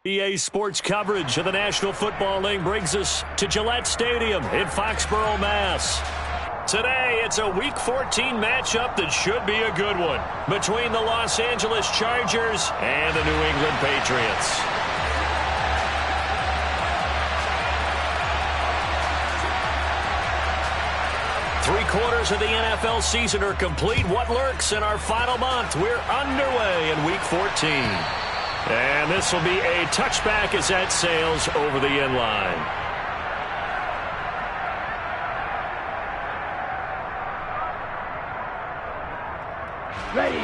EA Sports coverage of the National Football League brings us to Gillette Stadium in Foxborough, Mass. Today, it's a Week 14 matchup that should be a good one between the Los Angeles Chargers and the New England Patriots. Three-quarters of the NFL season are complete. What lurks in our final month? We're underway in Week 14. And this will be a touchback as that sails over the end line. Ready.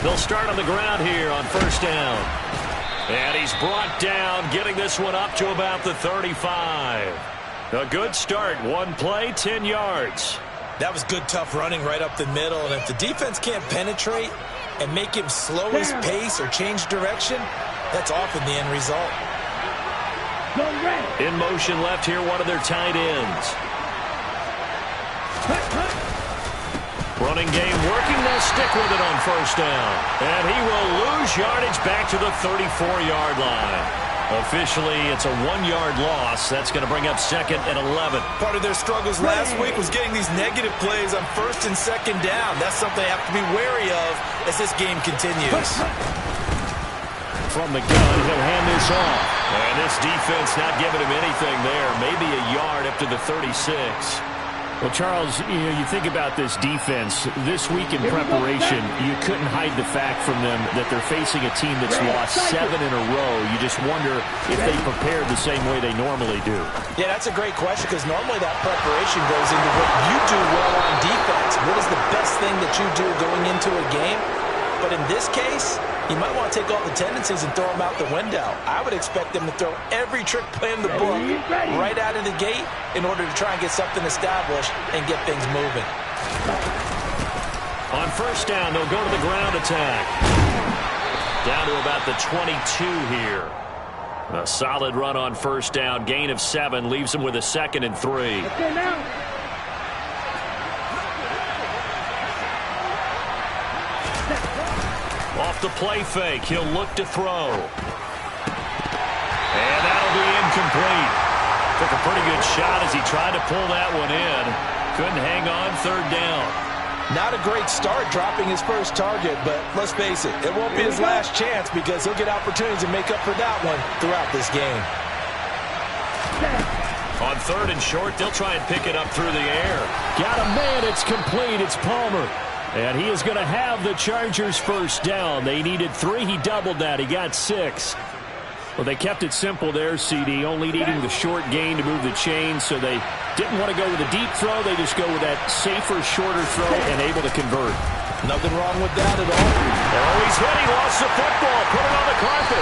They'll start on the ground here on first down. And he's brought down, getting this one up to about the 35. A good start. One play, 10 yards. That was good, tough running right up the middle. And if the defense can't penetrate and make him slow his pace or change direction, that's often the end result. In motion left here, one of their tight ends. Running game working. They'll stick with it on first down. And he will lose yardage back to the 34-yard line. Officially, it's a 1-yard loss. That's going to bring up second and 11. Part of their struggles last week was getting these negative plays on first and second down. That's something they have to be wary of as this game continues. From the gun, he'll hand this off. And this defense not giving him anything there. Maybe a yard up to the 36. Well, Charles, you think about this defense. This week in preparation, you couldn't hide the fact from them that they're facing a team that's lost 7 in a row. You just wonder if they prepared the same way they normally do. Yeah, that's a great question because normally that preparation goes into what you do well on defense. What is the best thing that you do going into a game? But in this case, you might want to take all the tendencies and throw them out the window. I would expect them to throw every trick play in the book right out of the gate in order to try and get something established and get things moving. On first down, they'll go to the ground attack. Down to about the 22 here. A solid run on first down. Gain of 7 leaves them with a 2nd and 3. Okay, now. Off the play fake, he'll look to throw. And that'll be incomplete. Took a pretty good shot as he tried to pull that one in. Couldn't hang on, third down. Not a great start dropping his first target, but let's face it, it won't be his last chance because he'll get opportunities to make up for that one throughout this game. On third and short, they'll try and pick it up through the air. Got a man, it's complete, it's Palmer. And he is going to have the Chargers first down. They needed 3. He doubled that. He got 6. Well, they kept it simple there, CD, only needing the short gain to move the chain, so they didn't want to go with a deep throw. They just go with that safer, shorter throw and able to convert. Nothing wrong with that at all. Oh, he's hit. He lost the football. Put it on the carpet.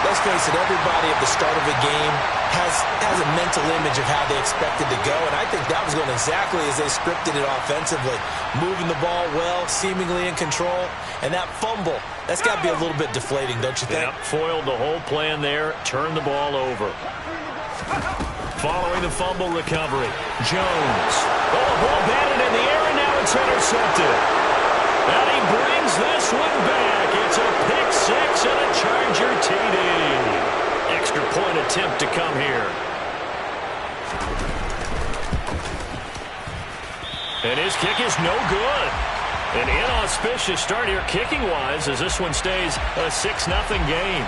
Let's face it, everybody at the start of a game has a mental image of how they expect it to go, and I think that was going exactly as they scripted it offensively. Moving the ball well, seemingly in control, and that fumble, that's got to be a little bit deflating, don't you think? Yep, foiled the whole plan there, turned the ball over. Following the fumble recovery, Jones. Oh, the ball batted in the air, and now it's intercepted. And he brings this one back. It's a pick 6 and a Charger TD. Extra point attempt to come here. And his kick is no good. An inauspicious start here kicking-wise as this one stays a 6-0 game.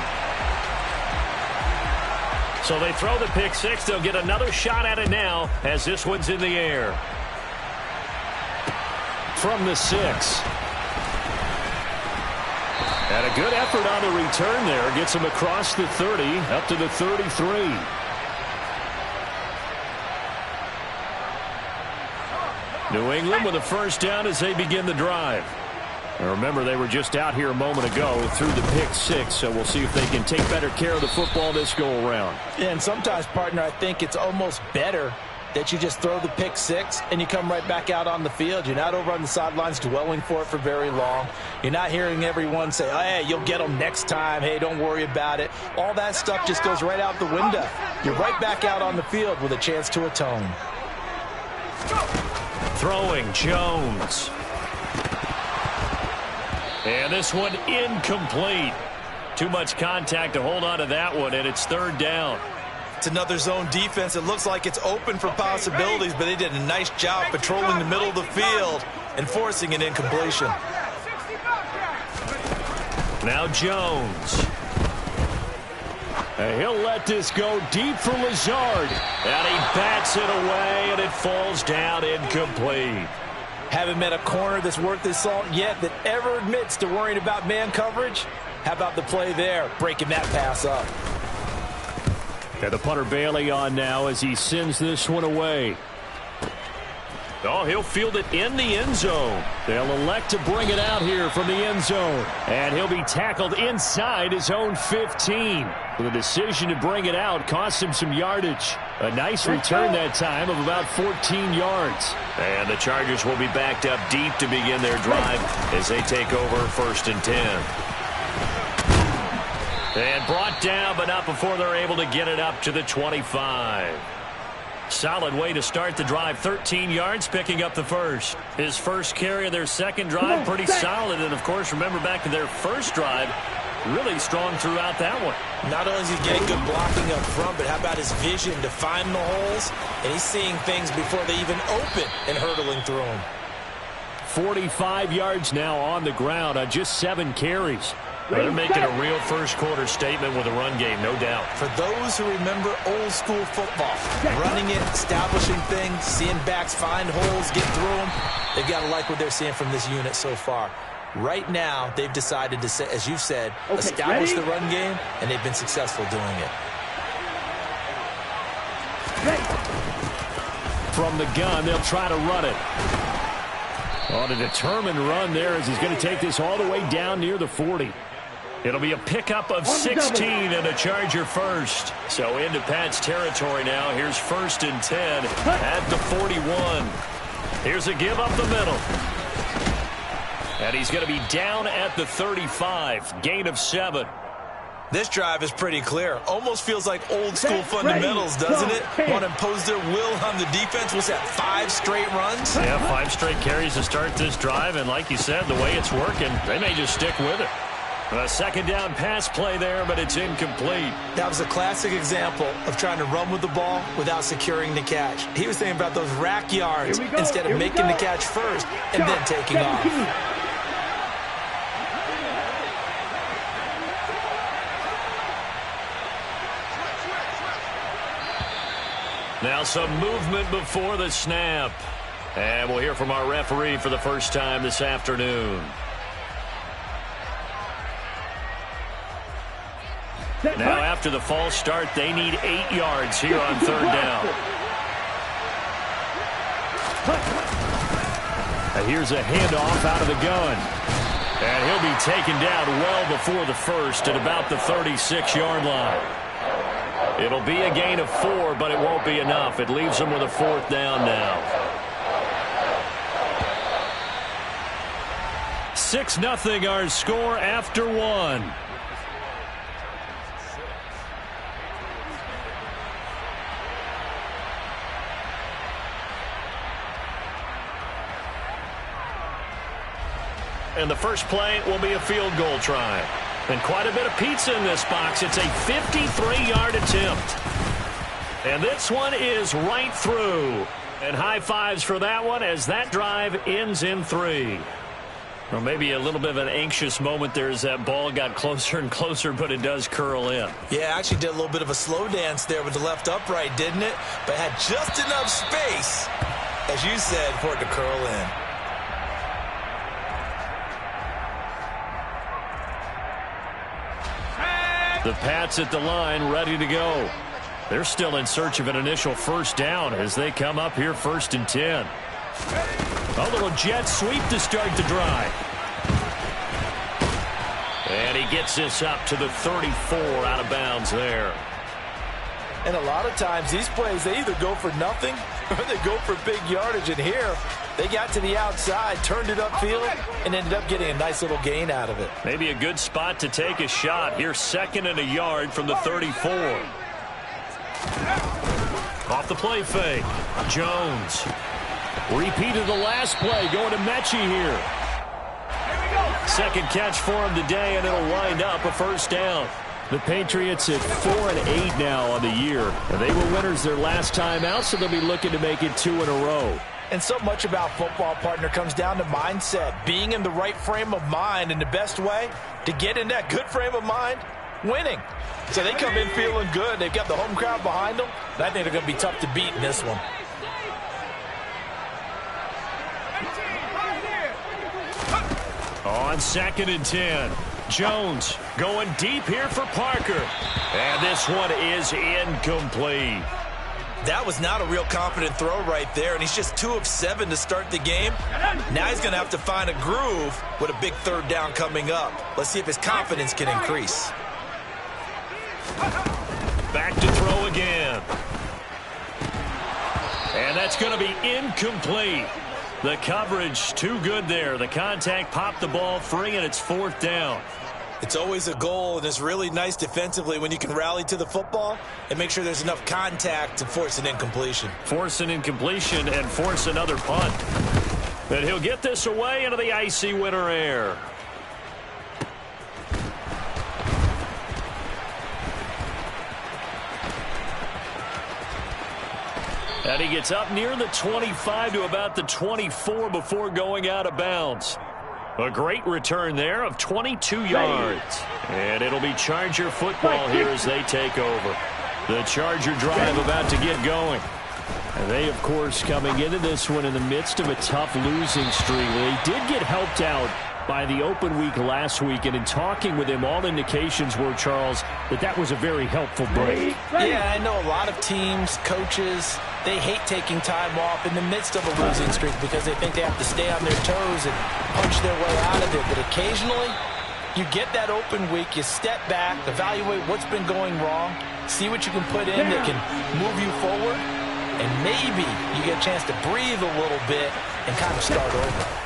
So they throw the pick 6. They'll get another shot at it now as this one's in the air. From the 6. And a good effort on the return there. Gets him across the 30, up to the 33. New England with a first down as they begin the drive. And remember, they were just out here a moment ago through the pick 6, so we'll see if they can take better care of the football this go-around. And sometimes, partner, I think it's almost better that you just throw the pick 6 and you come right back out on the field. You're not over on the sidelines dwelling for it for very long. You're not hearing everyone say, oh, hey, you'll get them next time. Hey, don't worry about it. All that stuff just goes right out the window. You're right back out on the field with a chance to atone. Throwing Jones. And this one incomplete. Too much contact to hold on to that one, and it's third down. It's another zone defense. It looks like it's open for possibilities, but they did a nice job patrolling the middle of the field and forcing an incompletion. Now Jones. And he'll let this go deep for Lazard. And he bats it away, and it falls down incomplete. Haven't met a corner that's worth his salt yet that ever admits to worrying about man coverage. How about the play there, breaking that pass up? And the punter Bailey on now as he sends this one away. Oh, he'll field it in the end zone. They'll elect to bring it out here from the end zone. And he'll be tackled inside his own 15. The decision to bring it out cost him some yardage. A nice return that time of about 14 yards. And the Chargers will be backed up deep to begin their drive as they take over 1st and 10. And brought down, but not before they're able to get it up to the 25. Solid way to start the drive. 13 yards, picking up the first. His first carry of their second drive, pretty solid. And, of course, remember back to their first drive, really strong throughout that one. Not only is he getting good blocking up front, but how about his vision to find the holes? And he's seeing things before they even open and hurtling through them. 45 yards now on the ground on just 7 carries. They're making a real first-quarter statement with a run game, no doubt. For those who remember old-school football, running it, establishing things, seeing backs find holes, get through them, they've got to like what they're seeing from this unit so far. Right now, they've decided to, as you said, establish the run game, and they've been successful doing it. From the gun, they'll try to run it. On a determined run there as he's going to take this all the way down near the 40. It'll be a pickup of 16 and a Charger first. So into Pat's territory now. Here's 1st and 10 at the 41. Here's a give up the middle. And he's going to be down at the 35. Gain of 7. This drive is pretty clear. Almost feels like old-school fundamentals, doesn't it? Want to impose their will on the defense. Was that 5 straight runs? Yeah, 5 straight carries to start this drive. And like you said, the way it's working, they may just stick with it. A second down pass play there, but it's incomplete. That was a classic example of trying to run with the ball without securing the catch. He was thinking about those rack yards instead of making the catch first and then taking off. Now some movement before the snap. And we'll hear from our referee for the first time this afternoon. Now after the false start, they need 8 yards here on 3rd down. And here's a handoff out of the gun. And he'll be taken down well before the first at about the 36-yard line. It'll be a gain of 4, but it won't be enough. It leaves them with a 4th down now. 6-0 our score after 1. And the first play will be a field goal try. And quite a bit of pizza in this box. It's a 53-yard attempt. And this one is right through. And high fives for that one as that drive ends in 3. Well, maybe a little bit of an anxious moment there as that ball got closer and closer, but it does curl in. Yeah, actually did a little bit of a slow dance there with the left upright, didn't it? But had just enough space, as you said, for it to curl in. The Pats at the line, ready to go. They're still in search of an initial first down as they come up here 1st and 10. A little jet sweep to start the drive. And he gets this up to the 34 out of bounds there. And a lot of times these plays, they either go for nothing or they go for big yardage. And here, they got to the outside, turned it upfield, and ended up getting a nice little gain out of it. Maybe a good spot to take a shot. Here's 2nd and a yard from the 34. Off the play fake. Jones. Repeat of the last play, going to Mechie here. Second catch for him today, and it'll wind up a first down. The Patriots at 4-8 now on the year. And they were winners their last time out, so they'll be looking to make it 2 in a row. And so much about football, partner, comes down to mindset. Being in the right frame of mind, and the best way to get in that good frame of mind, winning. So they come in feeling good. They've got the home crowd behind them. And I think they're going to be tough to beat in this one. On 2nd and 10, Jones going deep here for Parker. And this one is incomplete. That was not a real confident throw right there, and he's just 2 of 7 to start the game. Now he's going to have to find a groove with a big 3rd down coming up. Let's see if his confidence can increase. Back to throw again. And that's going to be incomplete. The coverage too good there. The contact popped the ball free, and it's 4th down. It's always a goal, and it's really nice defensively when you can rally to the football and make sure there's enough contact to force an incompletion. Force an incompletion and force another punt. And he'll get this away into the icy winter air. And he gets up near the 25 to about the 24 before going out of bounds. A great return there of 22 yards. And it'll be Charger football here as they take over. The Charger drive about to get going. And they, of course, coming into this one in the midst of a tough losing streak. They did get helped out by the open week last week, and in talking with him, all indications were, Charles, that was a very helpful break. Yeah, I know a lot of teams, coaches, they hate taking time off in the midst of a losing streak because they think they have to stay on their toes and punch their way out of it. But occasionally, you get that open week, you step back, evaluate what's been going wrong, see what you can put in that can move you forward, and maybe you get a chance to breathe a little bit and kind of start over.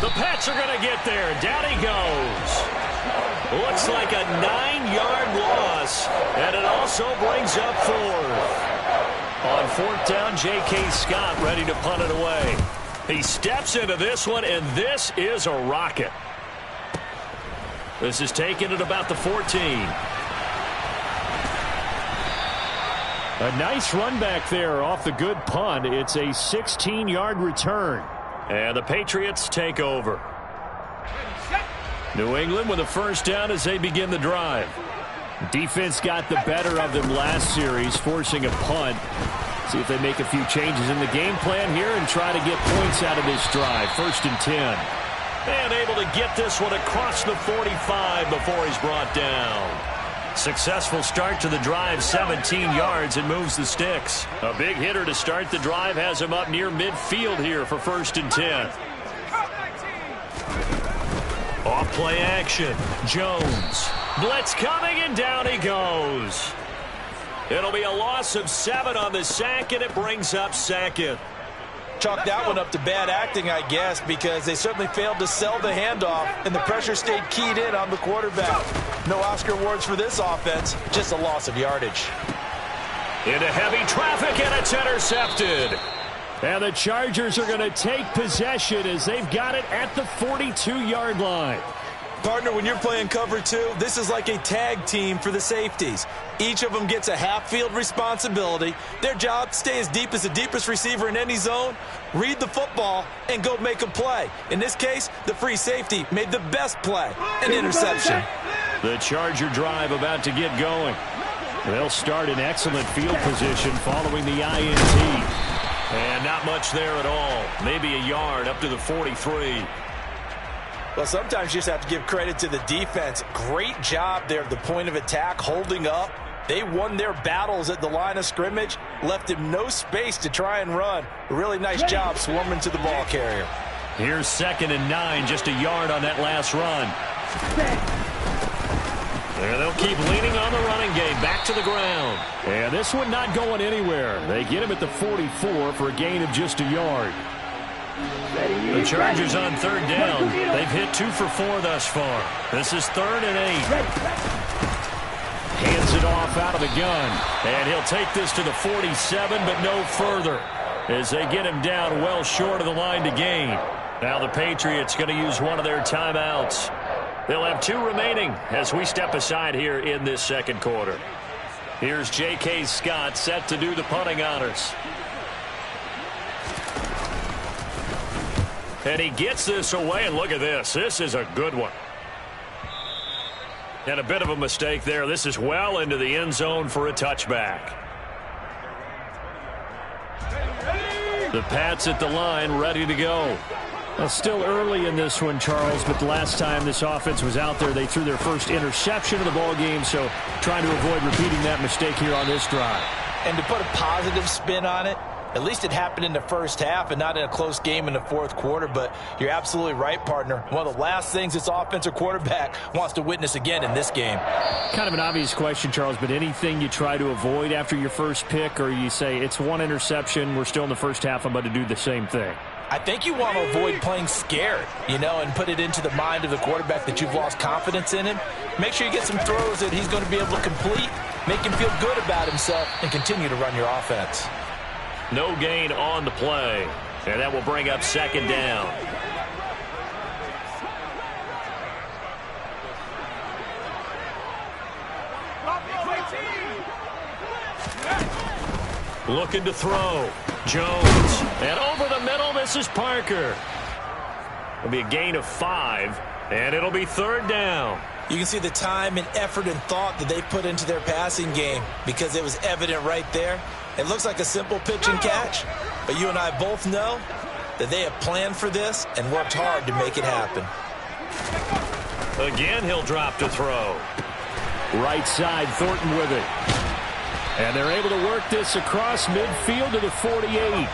The Pats are going to get there. Down he goes. Looks like a 9-yard loss, and it also brings up 4th. On 4th down, J.K. Scott ready to punt it away. He steps into this one, and this is a rocket. This is taken at about the 14. A nice run back there off the good punt. It's a 16-yard return. And the Patriots take over. New England with a first down as they begin the drive. Defense got the better of them last series, forcing a punt. See if they make a few changes in the game plan here and try to get points out of this drive. 1st and 10. And able to get this one across the 45 before he's brought down. Successful start to the drive, 17 yards, and moves the sticks. A big hitter to start the drive has him up near midfield here for 1st and 10. Off play action. Jones. Blitz coming, and down he goes. It'll be a loss of 7 on the sack, and it brings up 2nd. Chalk that one up to bad acting, I guess, because they certainly failed to sell the handoff, and the pressure stayed keyed in on the quarterback. No Oscar awards for this offense, just a loss of yardage. Into heavy traffic, and it's intercepted. And the Chargers are going to take possession as they've got it at the 42-yard line. Partner, when you're playing cover 2, this is like a tag team for the safeties. Each of them gets a half-field responsibility. Their job, stay as deep as the deepest receiver in any zone, read the football, and go make a play. In this case, the free safety made the best play, an interception. The Charger drive about to get going. They'll start in excellent field position following the INT. And not much there at all. Maybe a yard up to the 43. Well, sometimes you just have to give credit to the defense. Great job there at the point of attack, holding up. They won their battles at the line of scrimmage, left him no space to try and run. A really nice job swarming to the ball carrier. Here's 2nd and 9, just a yard on that last run. There, they'll keep leaning on the running game, back to the ground. And this one not going anywhere. They get him at the 44 for a gain of just a yard. The Chargers on 3rd down. They've hit 2 for 4 thus far. This is 3rd and 8. Hands Hands it off out of the gun. And he'll take this to the 47, but no further, as they get him down well short of the line to gain. Now the Patriots going to use one of their timeouts. They'll have 2 remaining as we step aside here in this second quarter. Here's J.K. Scott set to do the punting honors. And he gets this away, and look at this. This is a good one. And a bit of a mistake there. This is well into the end zone for a touchback. The Pats at the line, ready to go. Well, still early in this one, Charles, but the last time this offense was out there, they threw their first interception of the ball game, so trying to avoid repeating that mistake here on this drive. And to put a positive spin on it, at least it happened in the first half and not in a close game in the fourth quarter. But you're absolutely right, partner. One of the last things this offensive quarterback wants to witness again in this game. Kind of an obvious question, Charles, but anything you try to avoid after your first pick, or you say it's one interception, we're still in the first half, I'm about to do the same thing? I think you want to avoid playing scared, and put it into the mind of the quarterback that you've lost confidence in him. Make sure you get some throws that he's going to be able to complete, make him feel good about himself, and continue to run your offense. No gain on the play, and that will bring up second down. Looking to throw. Jones. And over the middle, this is Parker. It'll be a gain of 5, and it'll be third down. You can see the time and effort and thought that they put into their passing game because it was evident right there. It looks like a simple pitch and catch, but you and I both know that they have planned for this and worked hard to make it happen. Again, he'll drop to throw. Right side, Thornton with it. And they're able to work this across midfield to the 48.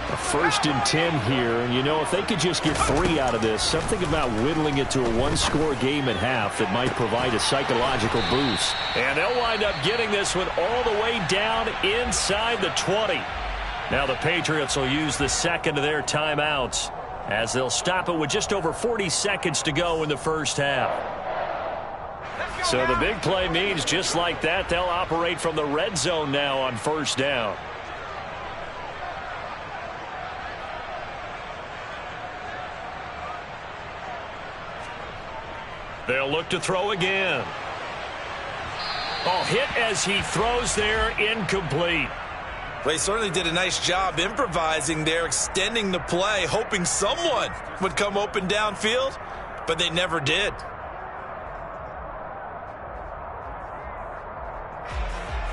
A 1st and 10 here. And, if they could just get 3 out of this, something about whittling it to a one-score game at half that might provide a psychological boost. And they'll wind up getting this one all the way down inside the 20. Now the Patriots will use the second of their timeouts as they'll stop it with just over 40 seconds to go in the first half. So the big play means just like that, they'll operate from the red zone now on first down. They'll look to throw again. Oh, hit as he throws there, incomplete. Well, he certainly did a nice job improvising there, extending the play, hoping someone would come open downfield, but they never did.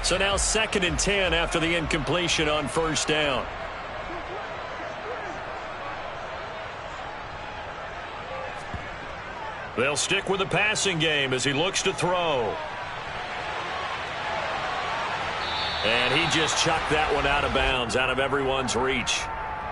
So now 2nd and 10 after the incompletion on first down. They'll stick with the passing game as he looks to throw. And he just chucked that one out of bounds, out of everyone's reach.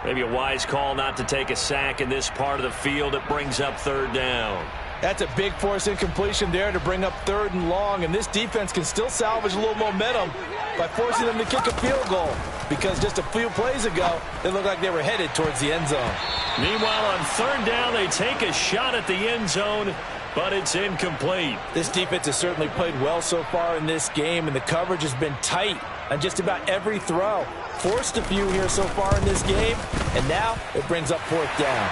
Maybe a wise call not to take a sack in this part of the field. It brings up third down. That's a big force incompletion there to bring up 3rd and long, and this defense can still salvage a little momentum by forcing them to kick a field goal because just a few plays ago, it looked like they were headed towards the end zone. Meanwhile, on third down, they take a shot at the end zone, but it's incomplete. This defense has certainly played well so far in this game, and the coverage has been tight on just about every throw. Forced a few here so far in this game, and now it brings up 4th down.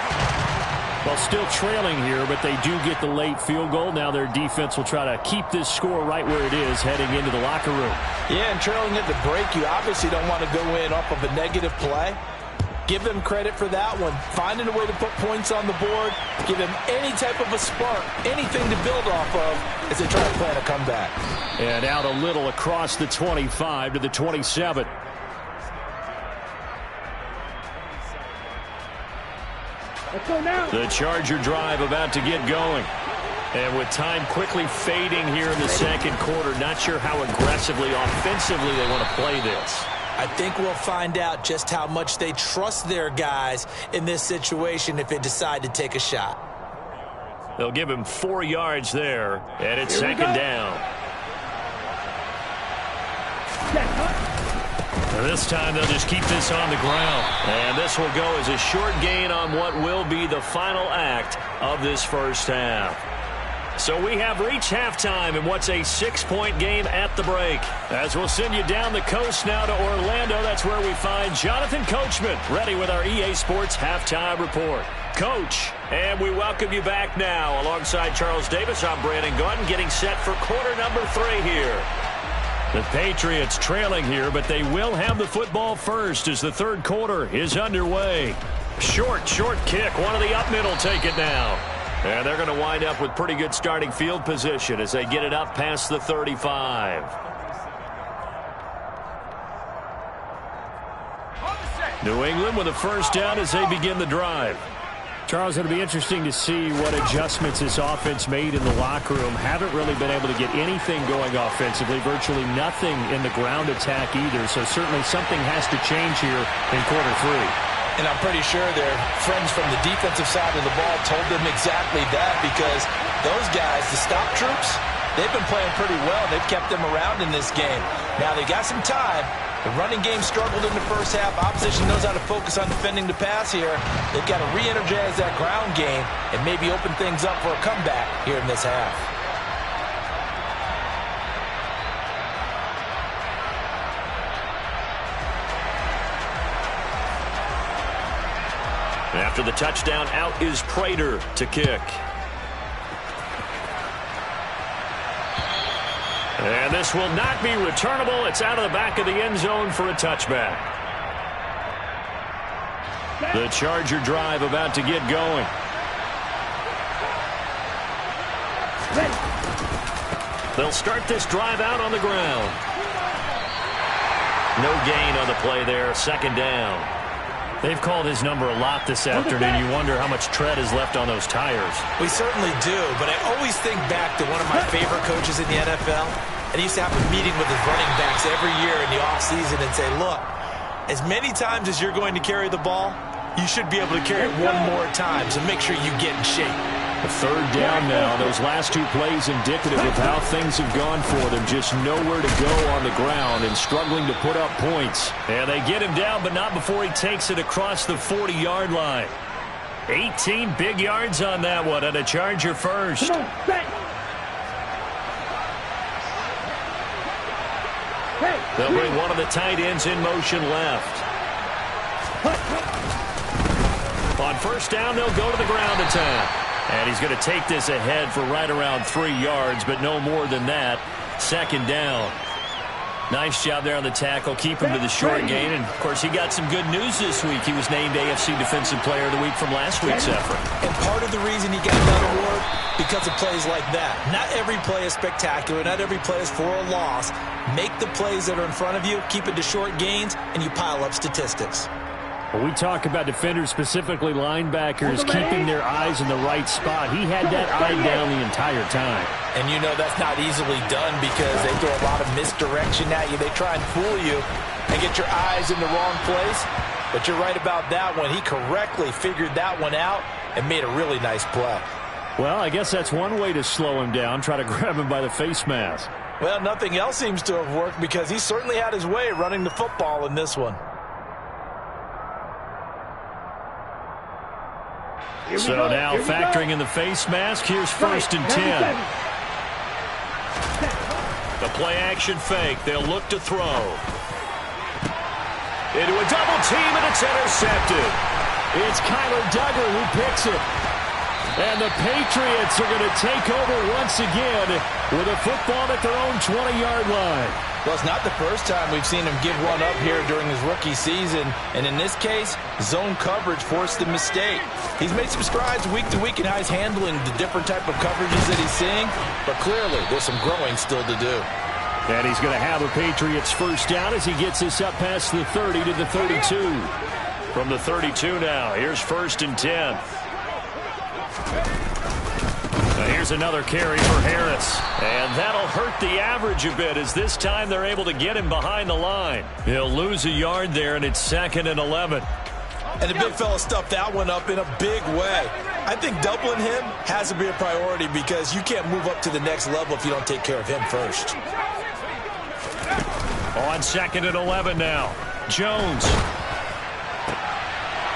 Well, still trailing here, but they do get the late field goal. Now their defense will try to keep this score right where it is heading into the locker room. Yeah, and trailing at the break, you obviously don't want to go in off of a negative play. Give them credit for that one. Finding a way to put points on the board, give them any type of a spark, anything to build off of as they try to plan a comeback. And out a little across the 25 to the 27. The Charger drive about to get going. And with time quickly fading here in the second quarter, not sure how aggressively, offensively they want to play this. I think we'll find out just how much they trust their guys in this situation if they decide to take a shot. They'll give him 4 yards there, and it's second down. And this time they'll just keep this on the ground. And this will go as a short gain on what will be the final act of this first half. So we have reached halftime in what's a 6-point game at the break. As we'll send you down the coast now to Orlando, that's where we find Jonathan Coachman, ready with our EA Sports Halftime Report. Coach, and we welcome you back now. Alongside Charles Davis, I'm Brandon Gaudin, getting set for quarter number 3 here. The Patriots trailing here, but they will have the football first as the third quarter is underway. Short kick. One of the up middle take it now. And they're going to wind up with pretty good starting field position as they get it up past the 35. New England with a first down as they begin the drive. Charles, it'll be interesting to see what adjustments this offense made in the locker room. Haven't really been able to get anything going offensively, virtually nothing in the ground attack either. So certainly something has to change here in quarter 3. And I'm pretty sure their friends from the defensive side of the ball told them exactly that, because those guys, the stop troops, they've been playing pretty well. They've kept them around in this game. Now they got some time. The running game struggled in the first half. Opposition knows how to focus on defending the pass here. They've got to re-energize that ground game and maybe open things up for a comeback here in this half. After the touchdown, out is Prater to kick. And this will not be returnable. It's out of the back of the end zone for a touchback. The Charger drive about to get going. They'll start this drive out on the ground. No gain on the play there. Second down. They've called his number a lot this afternoon. You wonder how much tread is left on those tires. We certainly do, but I always think back to one of my favorite coaches in the NFL. And he used to have a meeting with his running backs every year in the offseason and say, look, as many times as you're going to carry the ball, you should be able to carry it one more time, so make sure you get in shape. A third down now. Those last 2 plays indicative of how things have gone for them. Just nowhere to go on the ground and struggling to put up points. And they get him down, but not before he takes it across the 40-yard line. 18 big yards on that one, and a Charger first. They'll bring one of the tight ends in motion left. On first down, they'll go to the ground attack. And he's going to take this ahead for right around 3 yards, but no more than that. Second down. Nice job there on the tackle. Keep him to the short gain. And, of course, he got some good news this week. He was named AFC Defensive Player of the Week from last week's effort. And part of the reason he got that award, because of plays like that. Not every play is spectacular. Not every play is for a loss. Make the plays that are in front of you, keep it to short gains, and you pile up statistics. When we talk about defenders, specifically linebackers, keeping their eyes in the right spot, he had that eye down the entire time. And you know that's not easily done because they throw a lot of misdirection at you. They try and fool you and get your eyes in the wrong place. But you're right about that one. He correctly figured that one out and made a really nice play. Well, I guess that's one way to slow him down, try to grab him by the face mask. Well, nothing else seems to have worked because he certainly had his way running the football in this one. So now factoring in the face mask, here's first and 10. The play action fake. They'll look to throw. Into a double team, and it's intercepted. It's Kyler Duggar who picks it. And the Patriots are going to take over once again with a football at their own 20-yard line. Well, it's not the first time we've seen him give one up here during his rookie season. And in this case, zone coverage forced the mistake. He's made some strides week to week in how he's handling the different type of coverages that he's seeing. But clearly, there's some growing still to do. And he's going to have a Patriots first down as he gets this up past the 30 to the 32. From the 32 now, here's first and 10. Now here's another carry for Harris. And that'll hurt the average a bit as this time they're able to get him behind the line. He'll lose a yard there, and it's second and 11. And the big fella stuffed that one up in a big way. I think doubling him has to be a priority because you can't move up to the next level if you don't take care of him first. On second and 11 now. Jones.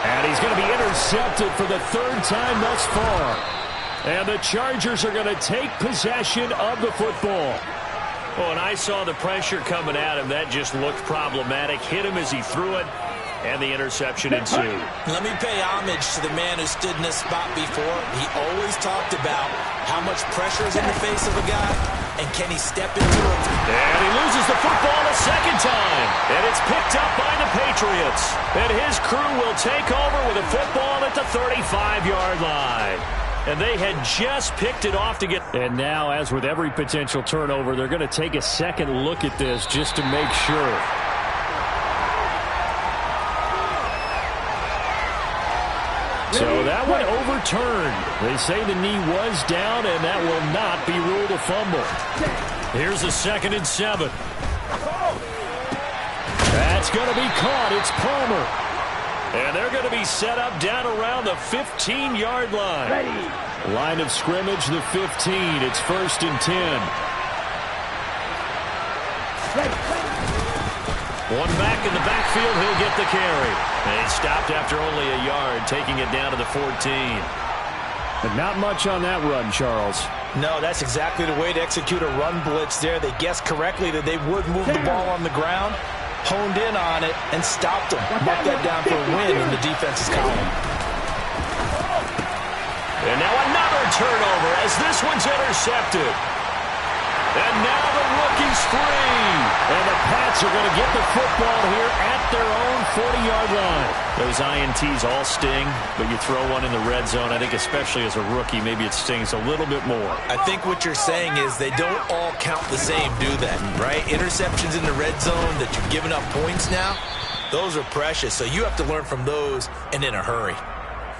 And he's going to be intercepted for the third time thus far. And the Chargers are going to take possession of the football. Oh, and I saw the pressure coming at him. That just looked problematic. Hit him as he threw it, and the interception ensued. Let me pay homage to the man who stood in this spot before. He always talked about how much pressure is in the face of a guy, and can he step into it. And he loses the football a second time, and it's picked up by the Patriots. And his crew will take over with a football at the 35-yard line. And they had just picked it off to get... And now, as with every potential turnover, they're going to take a second look at this just to make sure. So that one overturned. They say the knee was down, and that will not be ruled a fumble. Here's a 2nd and 7. That's going to be caught. It's Palmer. And they're going to be set up down around the 15-yard line. Ready. Line of scrimmage, the 15. It's 1st and 10. Ready. One back in the backfield. He'll get the carry. And he stopped after only a yard, taking it down to the 14. But not much on that run, Charles. No, that's exactly the way to execute a run blitz there. They guessed correctly that they would move the ball on the ground, honed in on it, and stopped them. Mark that down for a win in the defense's column. And now another turnover as this one's intercepted. And now the rookie's free. And the Pats are going to get the football here at their own 40-yard line. Those INTs all sting, but you throw one in the red zone. I think especially as a rookie, maybe it stings a little bit more. I think what you're saying is they don't all count the same, do they? Right? Interceptions in the red zone that you're giving up points now, those are precious. So you have to learn from those and in a hurry.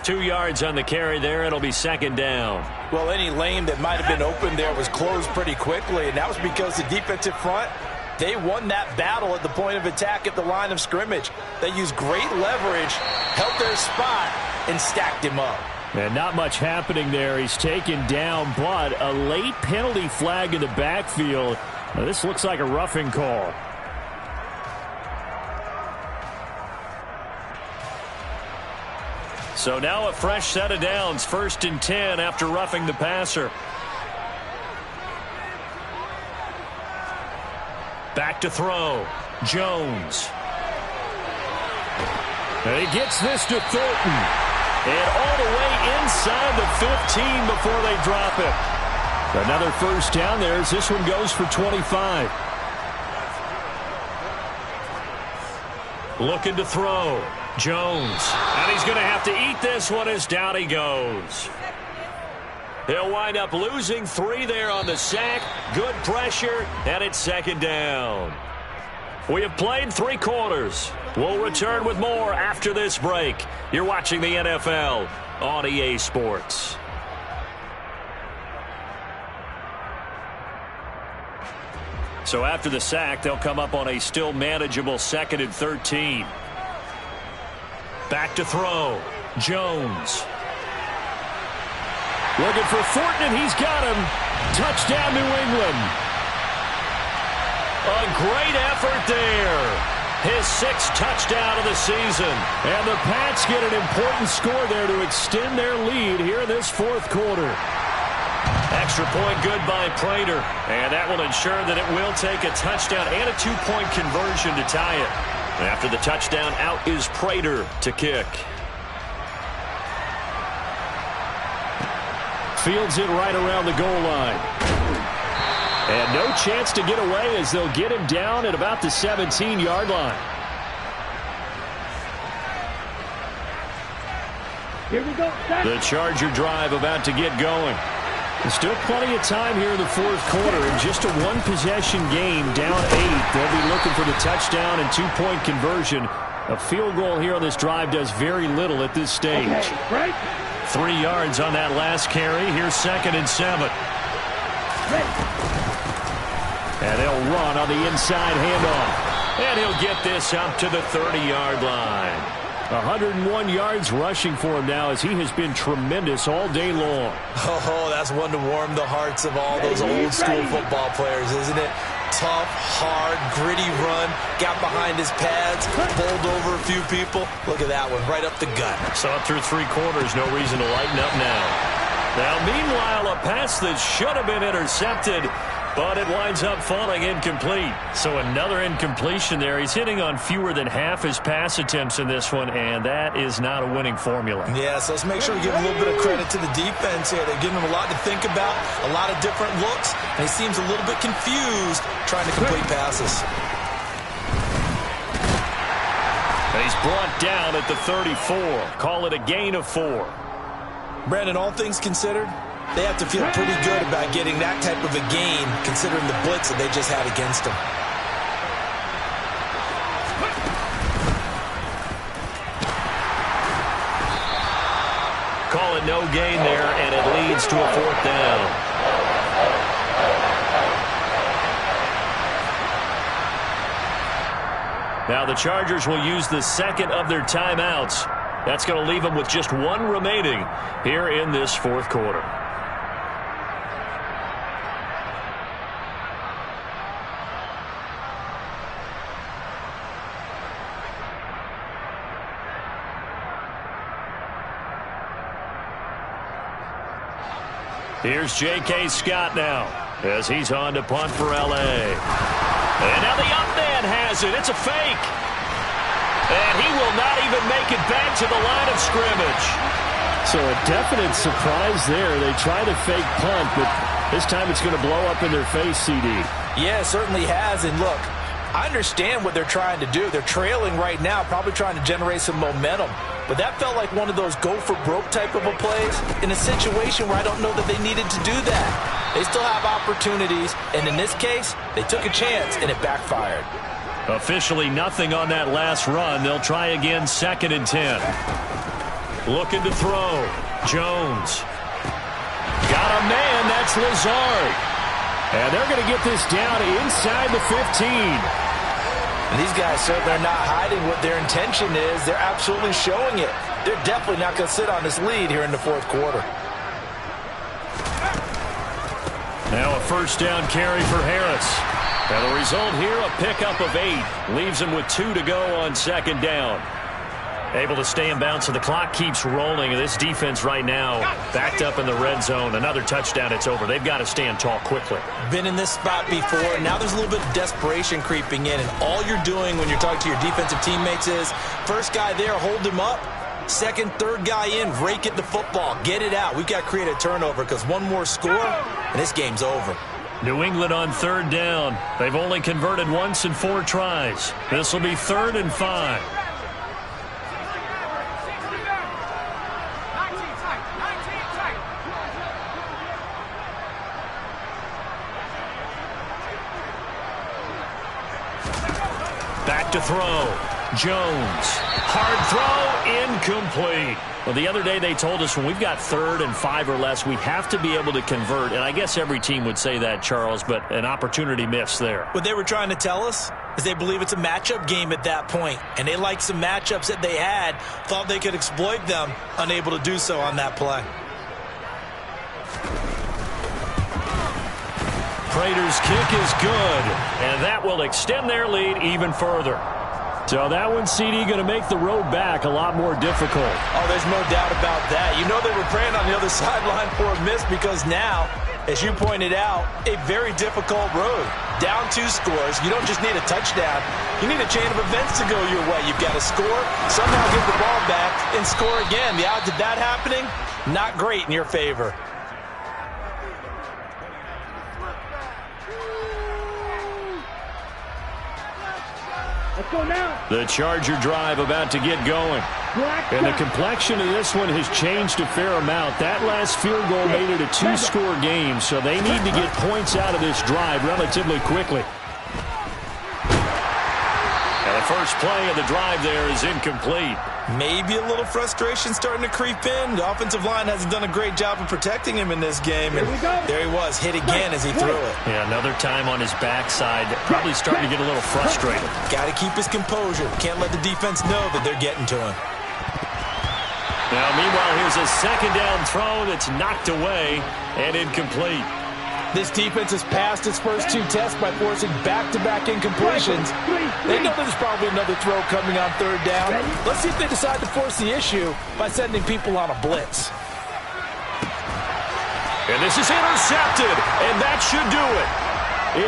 2 yards on the carry there. It'll be 2nd down. Well, any lane that might have been open there was closed pretty quickly, and that was because the defensive front, they won that battle at the point of attack at the line of scrimmage. They used great leverage, held their spot, and stacked him up. And not much happening there. He's taken down, but a late penalty flag in the backfield. Now, this looks like a roughing call. So now a fresh set of downs, 1st and 10 after roughing the passer. Back to throw. Jones. And he gets this to Thornton. And all the way inside the 15 before they drop it. Another 1st down there as this one goes for 25. Looking to throw. Jones. And he's going to have to eat this one as down he goes. He'll wind up losing 3 there on the sack. Good pressure, and it's 2nd down. We have played 3 quarters. We'll return with more after this break. You're watching the NFL on EA Sports. So after the sack, they'll come up on a still manageable 2nd and 13. Back to throw. Jones. Looking for Thornton, and he's got him. Touchdown, New England. A great effort there. His 6th touchdown of the season. And the Pats get an important score there to extend their lead here in this 4th quarter. Extra point good by Prater. And that will ensure that it will take a touchdown and a 2-point conversion to tie it. After the touchdown, out is Prater to kick. Fields it right around the goal line. And no chance to get away as they'll get him down at about the 17-yard line. Here we go. The Charger drive about to get going. There's still plenty of time here in the 4th quarter. In just a 1-possession game, down 8. They'll be looking for the touchdown and 2-point conversion. A field goal here on this drive does very little at this stage. Okay, break. 3 yards on that last carry. Here's 2nd and 7. Ready. And they'll run on the inside handoff. And he'll get this up to the 30-yard line. 101 yards rushing for him now as he has been tremendous all day long. Oh, that's one to warm the hearts of all those old school football players, isn't it? Tough, hard, gritty run, got behind his pads, bowled over a few people. Look at that one, right up the gut. So up through 3 quarters, no reason to lighten up now. Now, meanwhile, a pass that should have been intercepted, but it winds up falling incomplete. So another incompletion there. He's hitting on fewer than half his pass attempts in this one, and that is not a winning formula. Yeah, so let's make sure we give a little bit of credit to the defense here. They're giving him a lot to think about, a lot of different looks, and he seems a little bit confused trying to complete passes. He's brought down at the 34. Call it a gain of 4. Brandon, all things considered, they have to feel pretty good about getting that type of a gain, considering the blitz that they just had against them. Call it no gain there, and it leads to a 4th down. Now the Chargers will use the second of their timeouts. That's going to leave them with just 1 remaining here in this 4th quarter. Here's J.K. Scott now as he's on to punt for L.A. And now the up man has it. It's a fake. And he will not even make it back to the line of scrimmage. So a definite surprise there. They try the fake punt, but this time it's going to blow up in their face, CD. Yeah, it certainly has. And look, I understand what they're trying to do. They're trailing right now, probably trying to generate some momentum. But that felt like one of those go-for-broke type of a plays in a situation where I don't know that they needed to do that. They still have opportunities, and in this case, they took a chance, and it backfired. Officially nothing on that last run. They'll try again, 2nd and 10. Looking to throw. Jones. Got a man. That's Lazard. And they're going to get this down inside the 15. And these guys certainly are not hiding what their intention is. They're absolutely showing it. They're definitely not going to sit on this lead here in the 4th quarter. Now a 1st down carry for Harris. And the result here, a pickup of 8. Leaves him with 2 to go on 2nd down. Able to stay in bounds, so the clock keeps rolling. And this defense right now backed up in the red zone. Another touchdown, it's over. They've got to stand tall quickly. Been in this spot before. Now there's a little bit of desperation creeping in. And all you're doing when you're talking to your defensive teammates is, first guy there, hold him up. 2nd, 3rd guy in, rake at the football. Get it out. We've got to create a turnover because one more score, and this game's over. New England on 3rd down. They've only converted once in 4 tries. This will be 3rd and 5. Back to throw. Jones. Hard throw. Incomplete. Well, the other day they told us when we've got 3rd and 5 or less, we have to be able to convert. And I guess every team would say that, Charles, but an opportunity missed there. What they were trying to tell us is they believe it's a matchup game at that point. And they liked some matchups that they had, thought they could exploit them, unable to do so on that play. Prater's kick is good, and that will extend their lead even further. So that one, CD, going to make the road back a lot more difficult. Oh, there's no doubt about that. You know they were praying on the other sideline for a miss because now, as you pointed out, a very difficult road. Down 2 scores. You don't just need a touchdown. You need a chain of events to go your way. You've got to score, somehow get the ball back, and score again. The odds of that happening, not great in your favor. Let's go now. The Charger drive about to get going. And the complexion of this one has changed a fair amount. That last field goal made it a 2-score game, so they need to get points out of this drive relatively quickly. And the first play of the drive there is incomplete. Maybe a little frustration starting to creep in. The offensive line hasn't done a great job of protecting him in this game. And there he was, hit again as he threw it. Yeah, another time on his backside. Probably starting to get a little frustrated. Got to keep his composure. Can't let the defense know that they're getting to him. Now, meanwhile, here's a 2nd down throw that's knocked away and incomplete. This defense has passed its first 2 tests by forcing back-to-back incompletions. They know there's probably another throw coming on 3rd down. Let's see if they decide to force the issue by sending people on a blitz. And this is intercepted, and that should do it.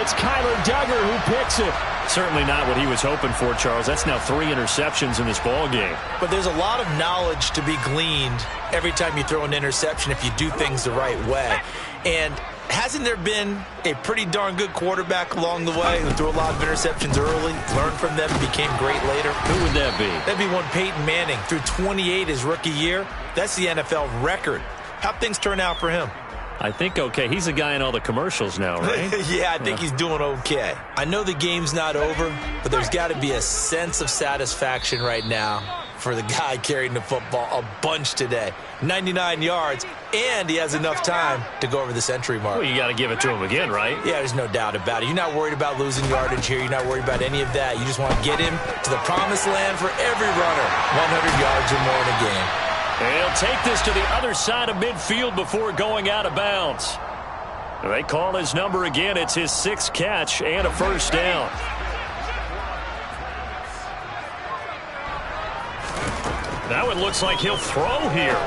It's Kyler Duggar who picks it. Certainly not what he was hoping for, Charles. That's now 3 interceptions in this ball game. But there's a lot of knowledge to be gleaned every time you throw an interception if you do things the right way. And hasn't there been a pretty darn good quarterback along the way who threw a lot of interceptions early, learned from them, and became great later? Who would that be? That'd be one Peyton Manning. Threw 28 his rookie year. That's the NFL record. How'd things turn out for him? I think okay. He's a guy in all the commercials now, right? Yeah, I think he's doing okay. I know the game's not over, but there's got to be a sense of satisfaction right now for the guy carrying the football a bunch today. 99 yards, and he has enough time to go over the century mark. Well, you got to give it to him again, right? Yeah, there's no doubt about it. You're not worried about losing yardage here. You're not worried about any of that. You just want to get him to the promised land for every runner, 100 yards or more in a game. And he'll take this to the other side of midfield before going out of bounds. They call his number again. It's his 6th catch and a first down. Now it looks like he'll throw here.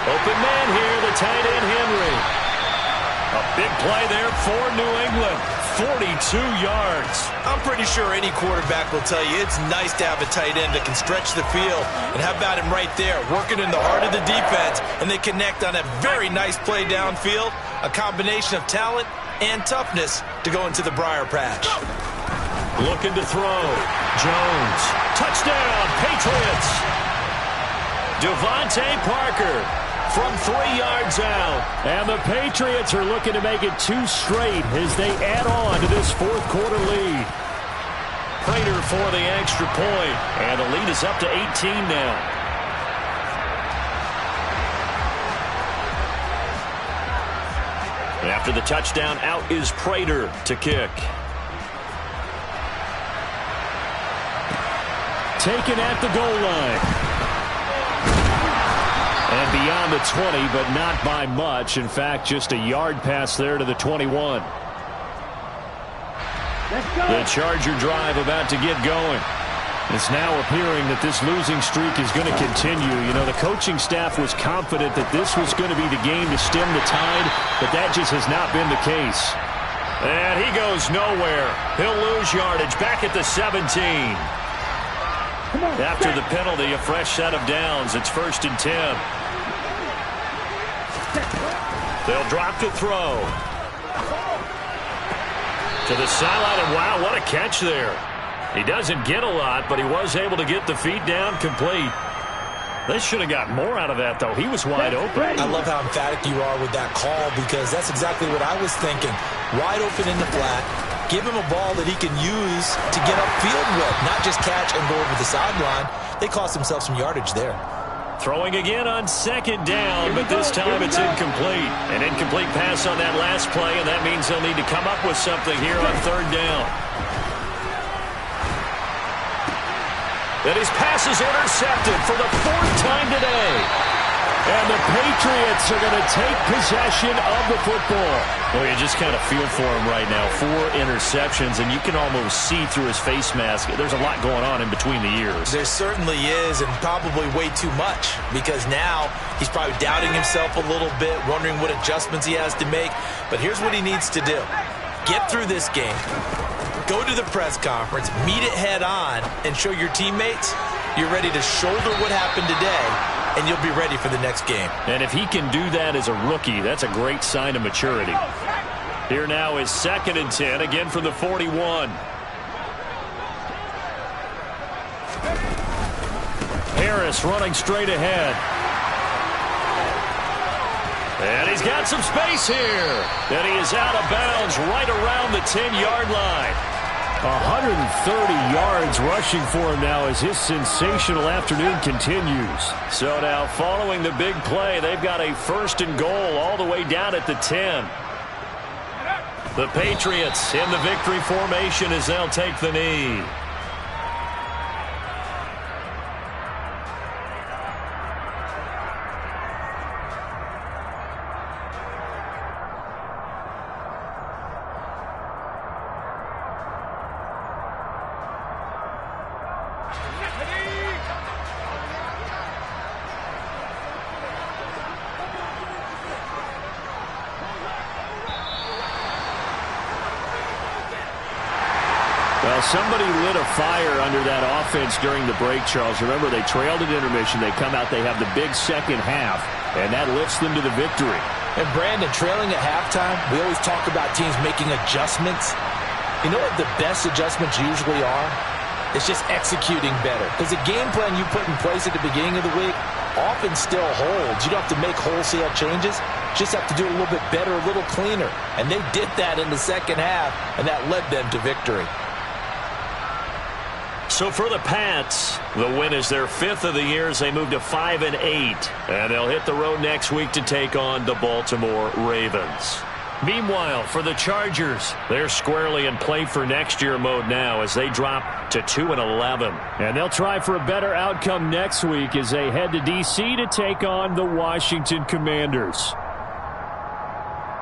Open man here, the tight end Henry. A big play there for New England. 42 yards. I'm pretty sure any quarterback will tell you it's nice to have a tight end that can stretch the field. And how about him right there, working in the heart of the defense, and they connect on a very nice play downfield, a combination of talent and toughness to go into the briar patch. Looking to throw. Jones. Touchdown, Patriots. Devontae Parker from 3 yards out. And the Patriots are looking to make it 2 straight as they add on to this 4th quarter lead. Prater for the extra point. And the lead is up to 18 now. After the touchdown, out is Prater to kick. Taken at the goal line. And beyond the 20, but not by much. In fact, just a yard pass there to the 21. The Charger drive about to get going. It's now appearing that this losing streak is going to continue. You know, the coaching staff was confident that this was going to be the game to stem the tide, but that just has not been the case. And he goes nowhere. He'll lose yardage back at the 17. After the penalty, a fresh set of downs. It's 1st and 10. They'll drop to throw. To the sideline, and wow, what a catch there. He doesn't get a lot, but he was able to get the feet down complete. They should have got more out of that, though. He was wide open. I love how emphatic you are with that call, because that's exactly what I was thinking. Wide open in the flat. Give him a ball that he can use to get upfield with, not just catch and go over the sideline. They cost themselves some yardage there. Throwing again on 2nd down, but this time it's incomplete. An incomplete pass on that last play, and that means they'll need to come up with something here on 3rd down. And his pass is intercepted for the 4th time today. And the Patriots are going to take possession of the football. Well, you just kind of feel for him right now. 4 interceptions, and you can almost see through his face mask. There's a lot going on in between the ears. There certainly is, and probably way too much, because now he's probably doubting himself a little bit, wondering what adjustments he has to make. But here's what he needs to do. Get through this game. Go to the press conference, meet it head on, and show your teammates you're ready to shoulder what happened today, and you'll be ready for the next game. And if he can do that as a rookie, that's a great sign of maturity. Here now is 2nd and 10, again from the 41. Harris running straight ahead. And he's got some space here. And he is out of bounds right around the 10-yard line. 130 yards rushing for him now as his sensational afternoon continues. So now following the big play, they've got a 1st and goal all the way down at the 10. The Patriots in the victory formation as they'll take the knee. somebody lit a fire under that offense during the break, Charles. Remember, they trailed at intermission. They come out, they have the big second half, and that lifts them to the victory. And Brandon, trailing at halftime, we always talk about teams making adjustments. You know what the best adjustments usually are? It's just executing better. Because the game plan you put in place at the beginning of the week often still holds. You don't have to make wholesale changes. Just have to do it a little bit better, a little cleaner. And they did that in the second half, and that led them to victory. So for the Pats, the win is their 5th of the year as they move to 5-8. And they'll hit the road next week to take on the Baltimore Ravens. Meanwhile, for the Chargers, they're squarely in play for next year mode now as they drop to 2-11. And they'll try for a better outcome next week as they head to D.C. to take on the Washington Commanders.